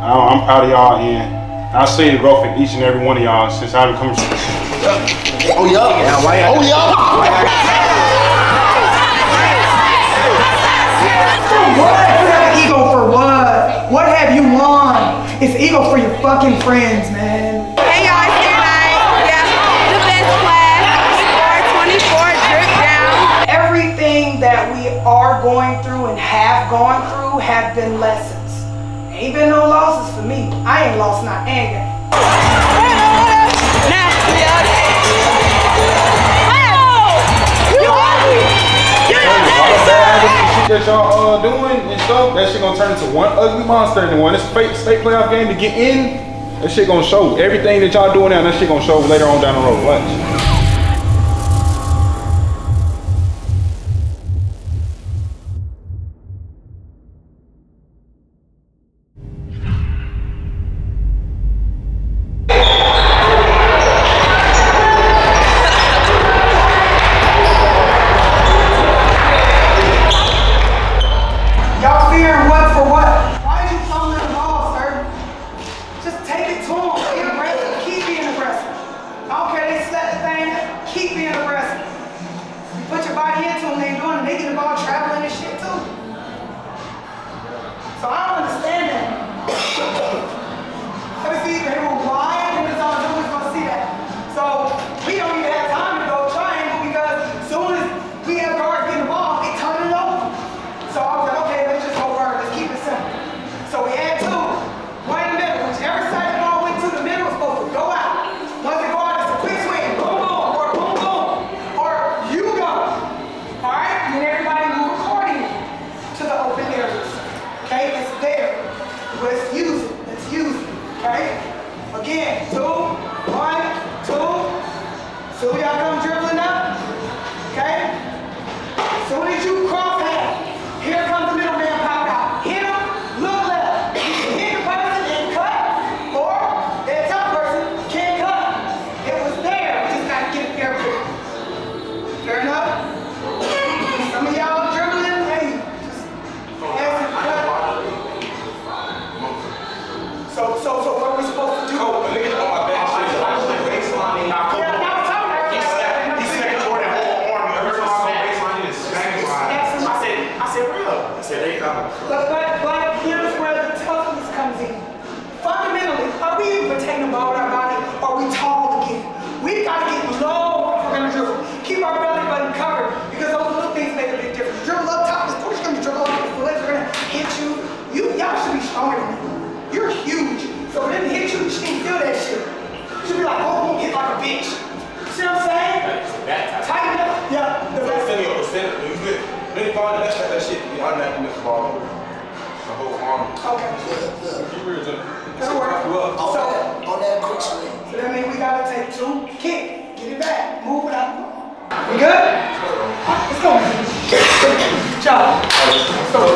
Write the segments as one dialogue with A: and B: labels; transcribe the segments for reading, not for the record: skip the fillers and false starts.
A: I'm proud of y'all, and I see the growth in each and every one of y'all since I've been coming.
B: Oh yeah. Oh yeah.
C: What? You have ego for what? What have you won? It's ego for your fucking friends, man.
D: Hey y'all, it's tonight. Yeah, the best class. 424 drip down.
C: Everything that we are going through and have gone through have been lessons. Ain't been no losses for me. I ain't lost not anger.
A: That y'all doing and stuff, that shit gonna turn into one ugly monster. And when it's a fake state playoff game to get in, that shit gonna show. Everything that y'all doing now, that shit gonna show later on down the road. Watch.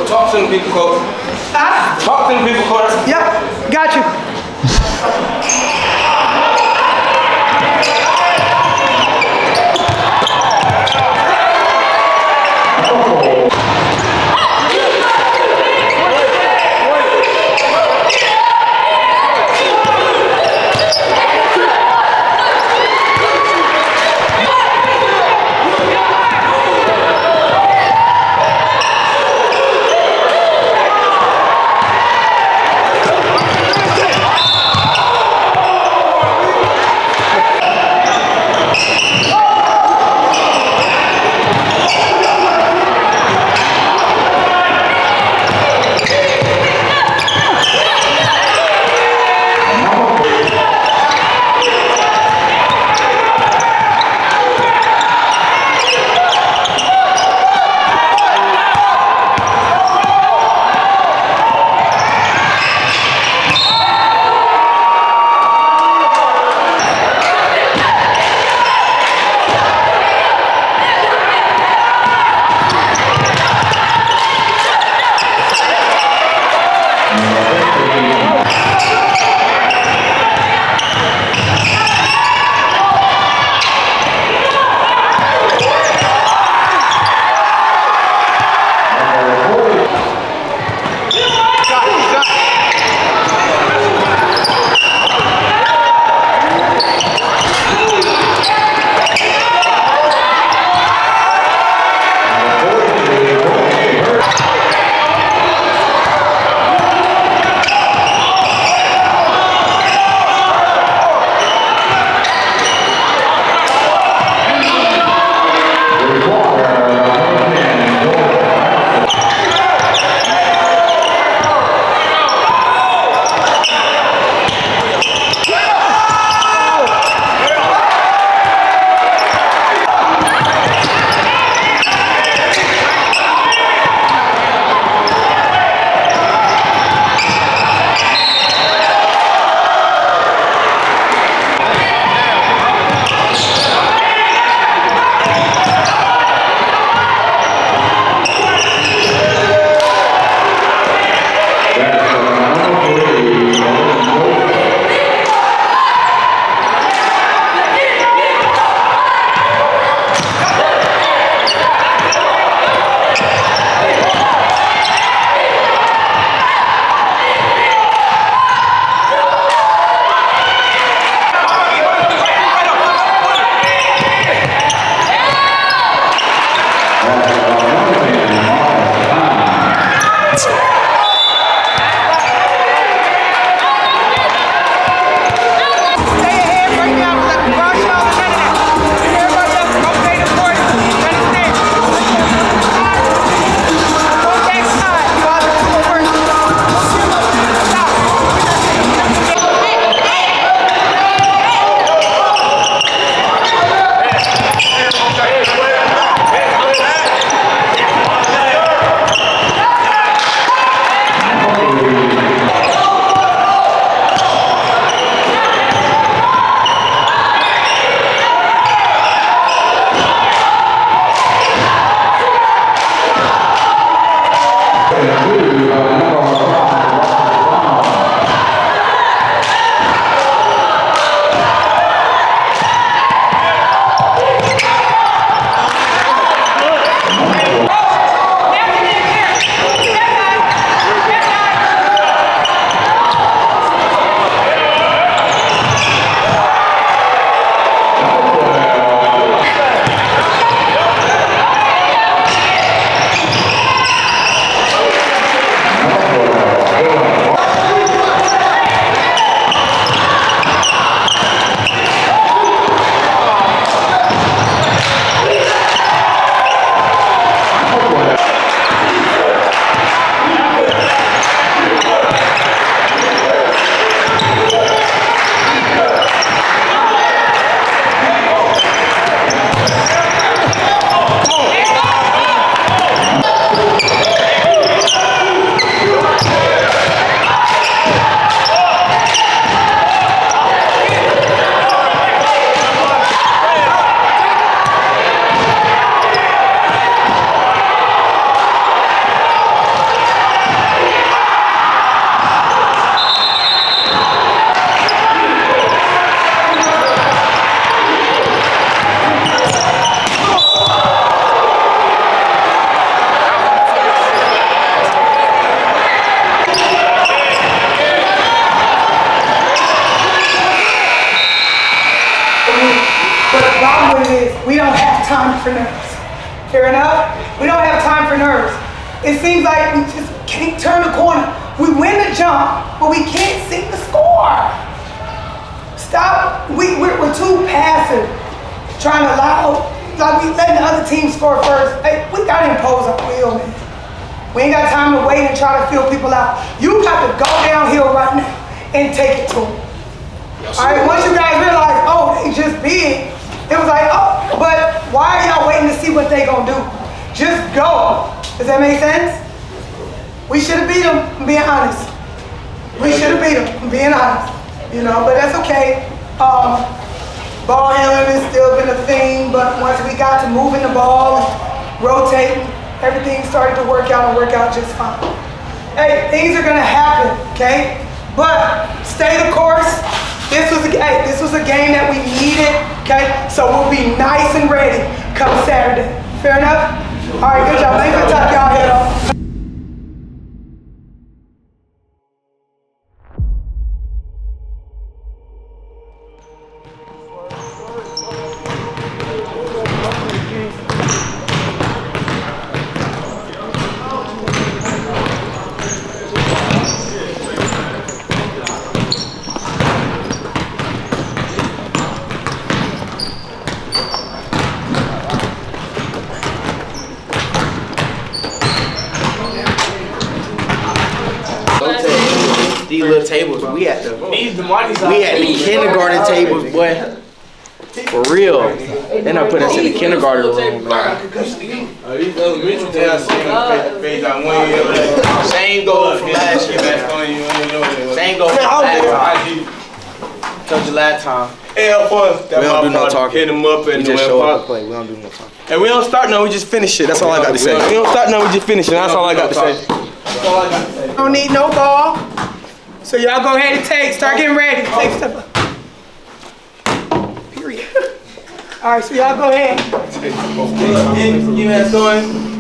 E: Talk to the people, coach. Talk to the people, coach.
C: Yep, got you. For nerves. Fair enough? We don't have time for nerves. It seems like we just can't turn the corner. We win the jump, but we can't seem to score. Stop. We're too passive. Trying to allow, like we letting the other team score first. Hey, we gotta impose our will, man. We ain't got time to wait and try to feel people out. You got to go downhill right now and take it to them. All right, once you guys realize, oh, they just big, it was like, oh, but why are y'all waiting to see what they gonna do? Just go. Does that make sense? We should have beat them, I'm being honest. We should have beat them, I'm being honest. You know, but that's okay. Ball handling has still been a thing, but once we got to moving the ball and rotating, everything started to work out and work out just fine. Hey, things are gonna happen, okay? But stay the course. This was a game that we needed, okay? So we'll be nice and ready come Saturday. Fair enough? All right, good job. Thanks for tucking y'all head off.
B: These little tables, we at the kindergarten tables, boy. For real. Then I put us in the kindergarten room, man.
E: These elementary tables,
B: Same goal from last year, man. Same goal from last time. Told you last time.
E: Hell for us.
B: We don't do no talking.
E: Hit them up and
B: we just show up and play. We don't do no talking.
E: And we don't start no, we just finish it. That's all I got to say. We don't start no, we just finish it. That's all I got to say. That's all I got to say.
C: Don't need no ball. So y'all go ahead and start getting ready. Take step up. Period. All right, so y'all go ahead.
E: You know what I'm doing?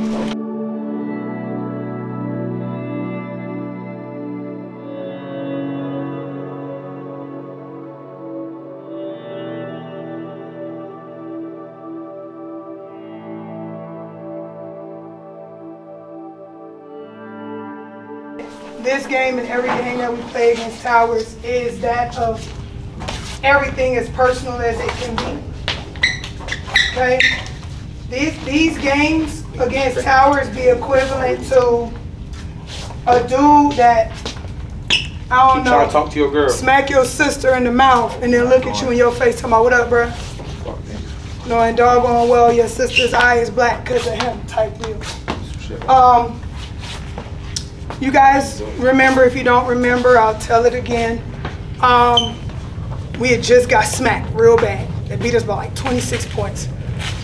C: This game and every game that we play against Towers is that of everything as personal as it can be. Okay? These games against Towers be equivalent to a dude that, I don't know,
E: trying to talk to your girl.
C: Smack your sister in the mouth and then look at you in your face talking about, what up, bruh? Knowing doggone well your sister's eye is black because of him type deal. You guys remember, if you don't remember, I'll tell it again. We had just got smacked real bad. They beat us by like 26 points.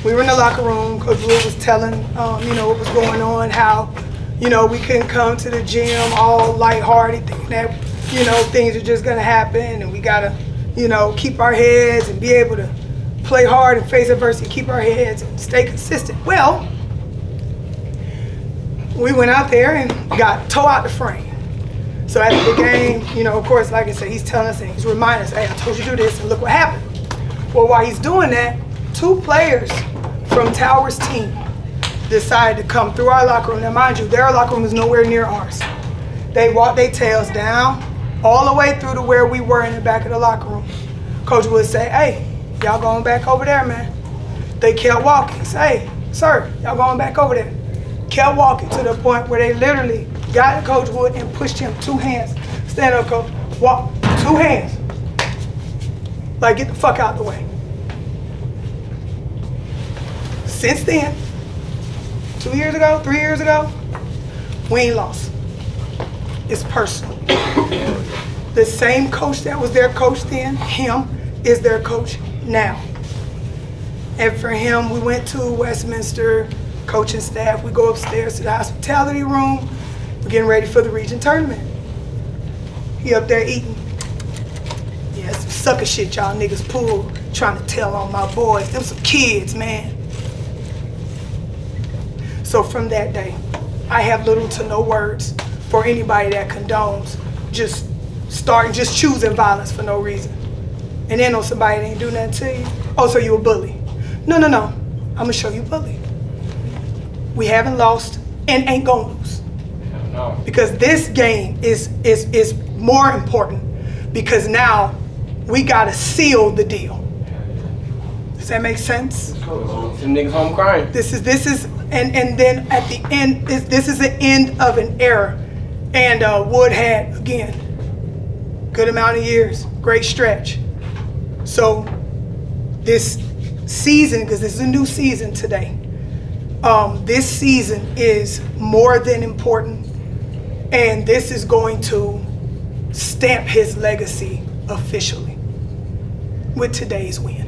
C: We were in the locker room. Coach Will was telling, you know, what was going on, how You know, we couldn't come to the gym all lighthearted, thinking that, you know, things are just gonna happen and we gotta, you know, keep our heads and be able to play hard and face adversity, keep our heads and stay consistent. Well, we went out there and got tore out the frame. So after the game, you know, of course, like I said, he's telling us and he's reminding us, hey, I told you to do this and look what happened. Well, while he's doing that, 2 players from Towers' team decided to come through our locker room. Now, mind you, their locker room is nowhere near ours. They walked their tails down all the way through to where we were in the back of the locker room. Coach would say, hey, y'all going back over there, man. They kept walking. Say, hey, sir, y'all going back over there. Kept walking to the point where they literally got Coach Wood and pushed him 2 hands. Stand up, coach. Walk, 2 hands. Like, get the fuck out the way. Since then, 2 years ago, 3 years ago, we ain't lost. It's personal. The same coach that was their coach then, him, is their coach now. And for him, we went to Westminster, coaching staff, we go upstairs to the hospitality room. We're getting ready for the region tournament. He up there eating. Yeah, some sucker shit y'all niggas pulled, trying to tell on my boys. Them some kids, man. So from that day, I have little to no words for anybody that condones just choosing violence for no reason. And then on somebody that ain't do nothing to you. Oh, so you a bully. No. I'm gonna show you bully. We haven't lost and ain't gonna lose. No. Because this game is more important because now we gotta seal the deal. Does that make sense?
E: Some niggas home crying.
C: This is and then at the end, this is the end of an era. And Wood had, again, good amount of years, great stretch. So this season, because this is a new season today, this season is more than important, and this is going to stamp his legacy officially with today's win.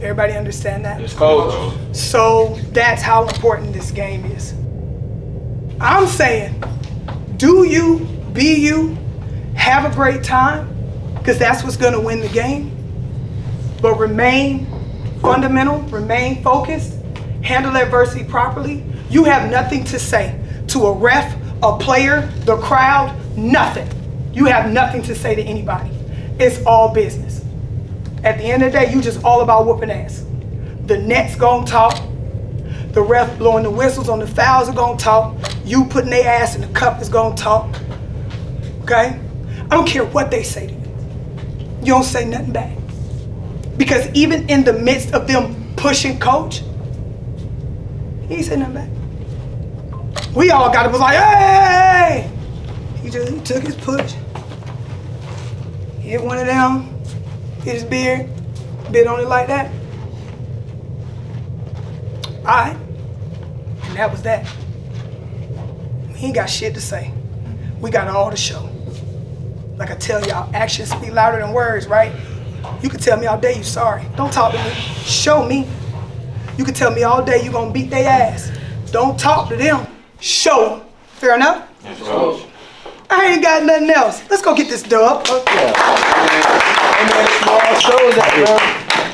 C: Everybody understand that?
E: Yes, coach.
C: So that's how important this game is. I'm saying, do you, be you, have a great time, because that's what's gonna win the game, but remain fundamental, remain focused, handle adversity properly. You have nothing to say to a ref, a player, the crowd, nothing. You have nothing to say to anybody. It's all business. At the end of the day, you just all about whooping ass. The net's gonna talk. The ref blowing the whistles on the fouls are gonna talk. You putting their ass in the cup is gonna talk. Okay? I don't care what they say to you. You don't say nothing back. Because even in the midst of them pushing coach, he ain't said nothing back. We all got to be like, hey! He took his push. Hit one of them, hit his beard, bit on it like that. All right. And that was that. We ain't got shit to say. We got all to show. Like I tell y'all, actions speak louder than words, right? You can tell me all day you sorry. Don't talk to me. Show me. You can tell me all day you gonna beat their ass. Don't talk to them. Show them. Fair enough?
E: Yes, coach.
C: I ain't got nothing else. Let's go get this dub.
E: Yeah. And man, small shows out there.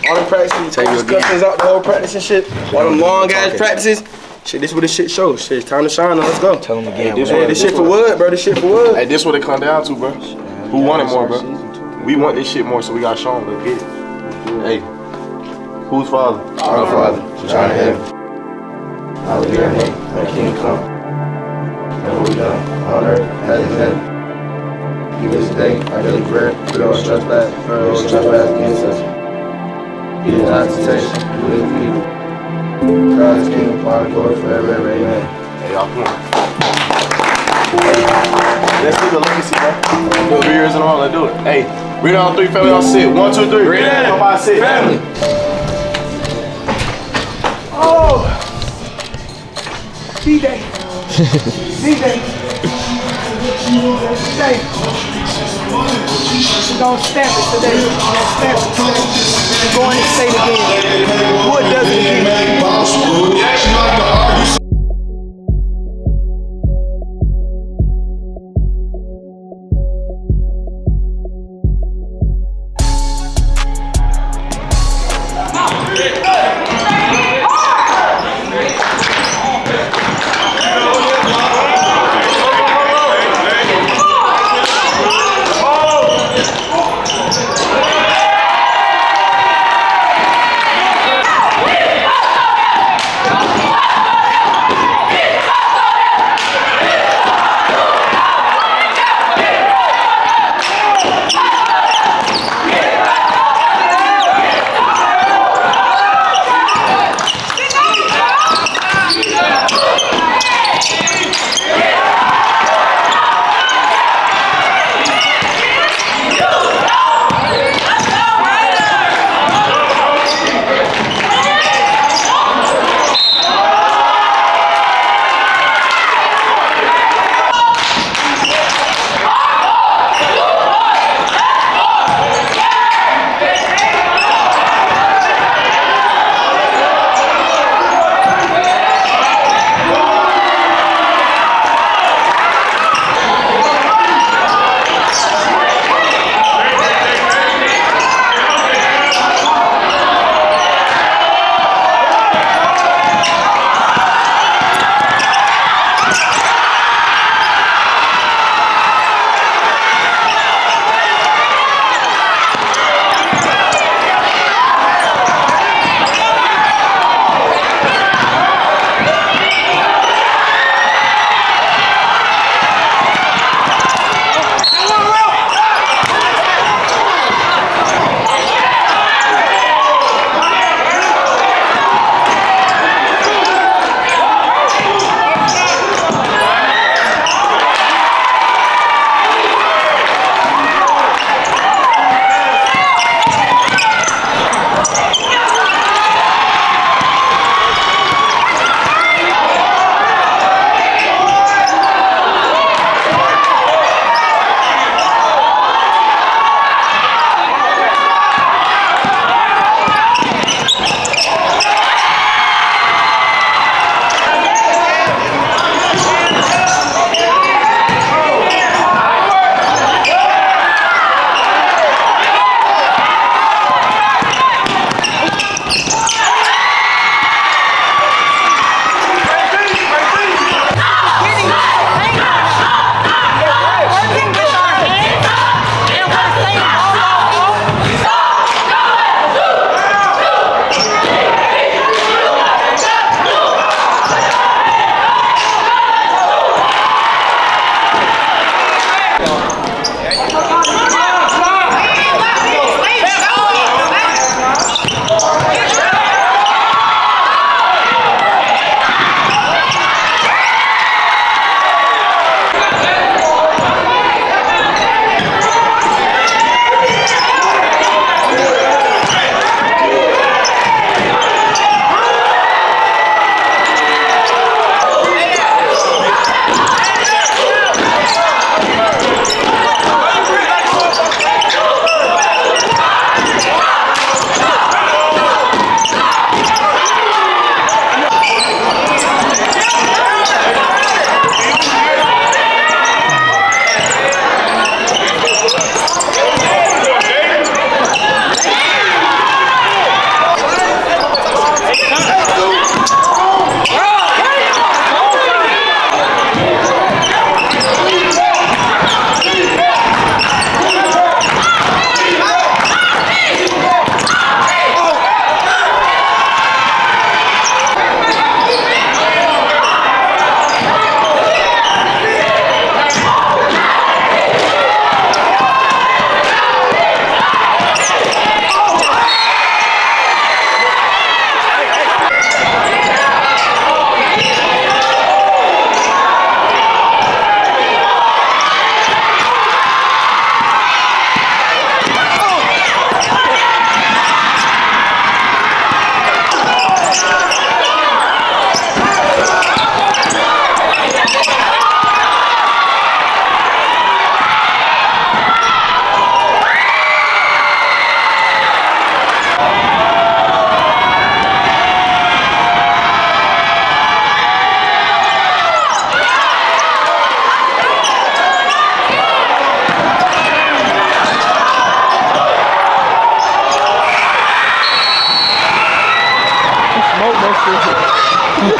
E: All the practices, discussions out the whole practice and shit. All them long ass practices. Shit, this what this shit shows. Shit, it's time to shine. Now let's go.
B: Tell them again.
E: Hey, this shit for Wood, bro. This shit for Wood.
F: Hey, this what it come down to, bro. Who wanted more, bro? We want this shit more, so we gotta show them. Let's get it. Hey, who's father?
G: Our Father, which art in heaven, hallowed be your name. Thy kingdom come. Thy will be done on earth as in heaven. Give us today our daily bread. Forgive us trespass against us. Lead us not into temptation, but deliver us from evil. God's kingdom, power, and glory forever and ever. Amen.
F: Hey, y'all come on. Let's do the legacy, bro. Do 3 years in a row. Let's do it. Hey, read on 3, family. Y'all sit. 1, 2, 3.
E: Read it.
F: Nobody sit.
E: Family.
C: Oh! D-Day. D-Day. Day. We're gonna stamp it today. We're gonna stamp it today. We're going to state again. Wood does it again.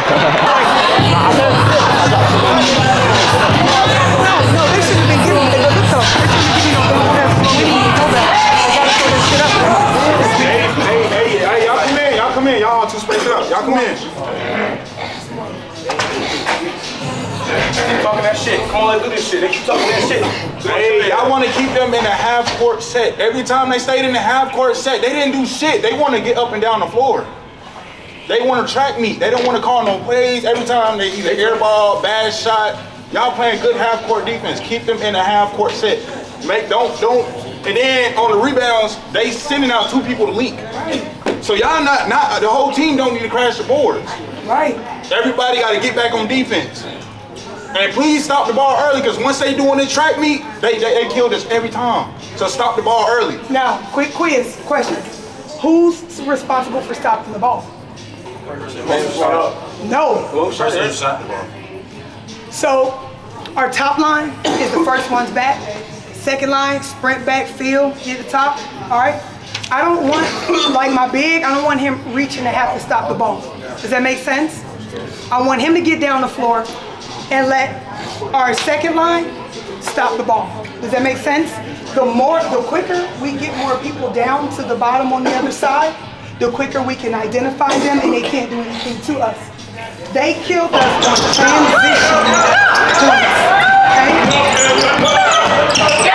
C: No, they shouldn't have been giving me. Look though, they shouldn't have given me no pass. We didn't even know that. I gotta throw that shit up.
A: Hey, y'all come in. Y'all come in. Y'all all too spaced up. Y'all come in.
E: Keep talking that shit. Come on, let's do this shit. They keep talking that shit.
A: Hey, I want to keep them in a half-court set. Every time they stayed in the half-court set, they didn't do shit. They want to get up and down the floor. They want to track meet. They don't want to call no plays. Every time they either air ball, bad shot. Y'all playing good half-court defense. Keep them in a half-court set. Don't. And then on the rebounds, they sending out 2 people to leak. So y'all not the whole team don't need to crash the boards.
C: Right.
A: Everybody got to get back on defense. And please stop the ball early, because once they doing this track meet, they kill this every time. So stop the ball early.
C: Now, quick quiz question. Who's responsible for stopping the ball? No. So our top line is the first one's back. Second line, sprint back, field, hit the top. All right. I don't want, like my big, I don't want him reaching to have to stop the ball. Does that make sense? I want him to get down the floor and let our second line stop the ball. Does that make sense? The quicker we get more people down to the bottom on the other side, the quicker we can identify them and they can't do anything to us. They killed us on transition points. Okay?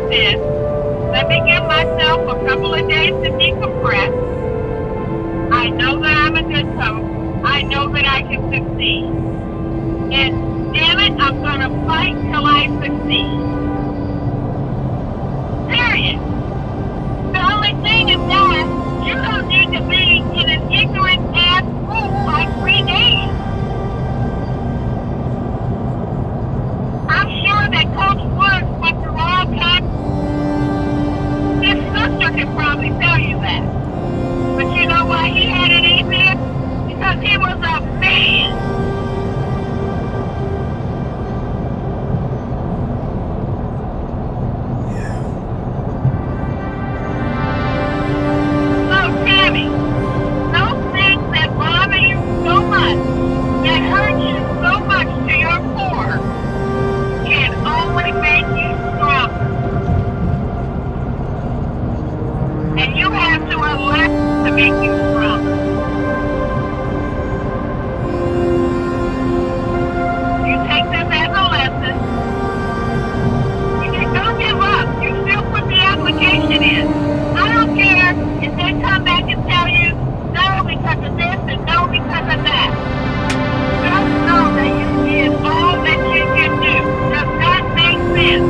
H: this. Let me give myself a couple of days to decompress. I know that I'm a good coach. I know that I can succeed. And damn it, I'm going to fight till I succeed. Period. The only thing is that you don't need to be in an ignorant ass fool like Green Age. I'm sure that Coach Woods went through all kinds. His sister can probably tell you that. But you know why he had it easier? Because he was a man. So, Tammy, those things that bother you so much, that hurt you so much to your core, can only make you stronger. And you have to elect to make you stronger. You take this as a lesson. You don't give up. You still put the application in. I don't care if they come back and tell you no because of this and no because of that. Just know that you did all that you can do. Does that make sense?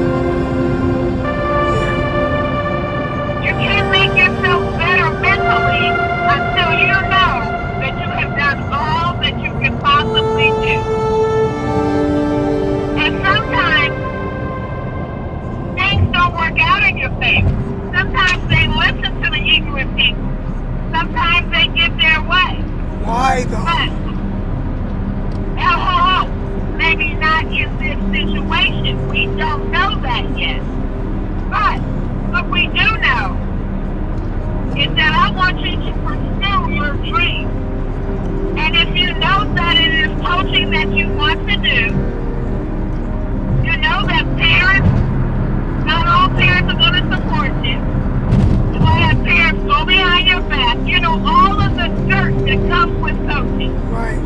H: You can't make yourself better mentally until you know that you have done all that you can possibly do. And sometimes things don't work out in your favor. Sometimes they listen to the ignorant people. Sometimes they get their way.
C: Why though?
H: But, maybe not in this situation. We don't know that yet. But what we do know is that I want you to pursue your dream. And if you know that it is coaching that you want to do, you know that parents, not all parents are going to support you. You might have parents go behind your back. You know all of the dirt that comes with coaching.
C: Right.